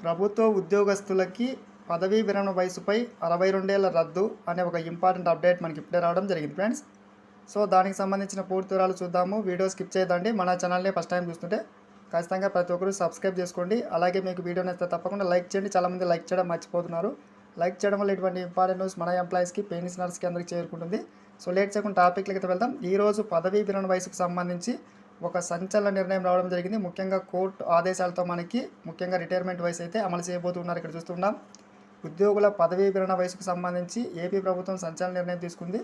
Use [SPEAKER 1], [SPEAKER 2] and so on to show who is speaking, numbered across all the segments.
[SPEAKER 1] ప్రభుత్వ ఉద్యోగస్తులకి పదవీ విరమణ వయసుపై 62 ఏళ్ల రద్దు అనే ఒక ఇంపార్టెంట్ అప్డేట్ మనకి ఇప్పుడే రావడం జరిగింది ఫ్రెండ్స్. సో దానికి సంబంధించిన పూర్తి వివరాలు చూద్దాము. వీడియో స్కిప్ చేయదండి. మన ఛానల్ని ఫస్ట్ టైం చూస్తుంటే ఖచ్చితంగా ప్రతి ఒక్కరు సబ్స్క్రైబ్ చేసుకోండి. అలాగే మీకు వీడియో నచ్చితే తప్పకుండా లైక్ చేయండి. చాలామంది లైక్ చేయడం మర్చిపోతున్నారు. లైక్ చేయడం వల్ల ఇటువంటి ఇంపార్టెంట్ న్యూస్ మన ఎంప్లాయీస్కి, పెన్షనర్స్కి అందరికీ చేరుకుంటుంది. సో లేట్ చేయకుండా టాపిక్లకి అయితే వెళ్దాం. ఈరోజు పదవీ విరమణ వయసుకు సంబంధించి ఒక సంచలన నిర్ణయం రావడం జరిగింది. ముఖ్యంగా కోర్టు ఆదేశాలతో మనకి ముఖ్యంగా రిటైర్మెంట్ వయసు అయితే అమలు చేయబోతున్నారు. ఇక్కడ చూస్తున్నాం, ఉద్యోగుల పదవీ విరమణ వయసుకు సంబంధించి ఏపీ ప్రభుత్వం సంచలన నిర్ణయం తీసుకుంది.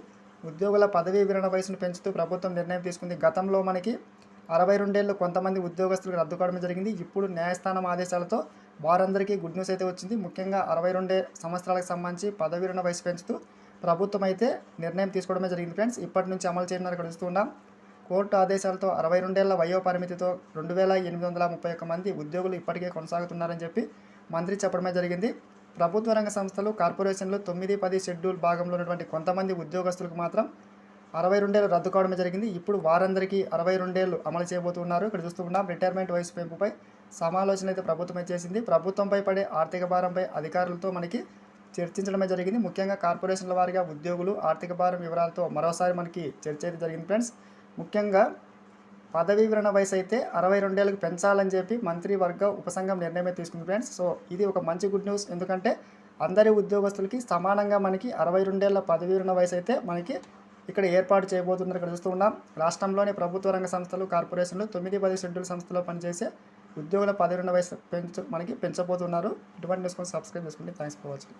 [SPEAKER 1] ఉద్యోగుల పదవీ విరమణ వయసును పెంచుతూ ప్రభుత్వం నిర్ణయం తీసుకుంది. గతంలో మనకి 62 ఏళ్ళు కొంతమంది ఉద్యోగస్తులకు రద్దు కావడం జరిగింది. ఇప్పుడు న్యాయస్థానం ఆదేశాలతో వారందరికీ గుడ్ న్యూస్ అయితే వచ్చింది. ముఖ్యంగా 62 సంవత్సరాలకు సంబంధించి పదవీ విరమణ వయసు పెంచుతూ ప్రభుత్వం అయితే నిర్ణయం తీసుకోవడమే జరిగింది ఫ్రెండ్స్. ఇప్పటి నుంచి అమలు చేయనున్నారు. ఇక్కడ చూస్తున్నాం, కోర్టు ఆదేశాలతో 62 ఏళ్ల వయో పరిమితితో 2831 మంది ఉద్యోగులు ఇప్పటికే కొనసాగుతున్నారని చెప్పి మంత్రి చెప్పడమే జరిగింది. ప్రభుత్వ రంగ సంస్థలు, కార్పొరేషన్లు 9, 10 షెడ్యూల్ భాగంలో ఉన్నటువంటి కొంతమంది ఉద్యోగస్తులకు మాత్రం 62 ఏళ్ళు రద్దు కావడమే జరిగింది. ఇప్పుడు వారందరికీ 62 ఏళ్ళు అమలు చేయబోతున్నారు. ఇక్కడ చూస్తున్నాం, రిటైర్మెంట్ వయసు పెంపుపై సమాలోచన అయితే ప్రభుత్వమే చేసింది. ప్రభుత్వంపై పడే ఆర్థిక భారంపై అధికారులతో మనకి చర్చించడమే జరిగింది. ముఖ్యంగా కార్పొరేషన్ల వారిగా ఉద్యోగులు ఆర్థిక భారం వివరాలతో మరోసారి మనకి చర్చ అయితే జరిగింది ఫ్రెండ్స్. ముఖ్యంగా పదవీ విరమణ వయసు అయితే 62 ఏళ్ళకి పెంచాలని చెప్పి మంత్రివర్గ ఉపసంఘం నిర్ణయమే తీసుకుంది ఫ్రెండ్స్. సో ఇది ఒక మంచి గుడ్ న్యూస్. ఎందుకంటే అందరి ఉద్యోగస్తులకి సమానంగా మనకి 62 ఏళ్ల పదవీ విరమణ వయసు అయితే మనకి ఇక్కడ ఏర్పాటు చేయబోతున్నారు. ఇక్కడ చూస్తూ ఉన్నాం, రాష్ట్రంలోని ప్రభుత్వ రంగ సంస్థలు, కార్పొరేషన్లు 9, 10 షెడ్యూల్ సంస్థలో పనిచేసే ఉద్యోగుల పదవీ విరమణ వయసు మనకి పెంచబోతున్నారు. ఇటువంటి న్యూస్ కోసం సబ్స్క్రైబ్ చేసుకోండి. Thanks for watching.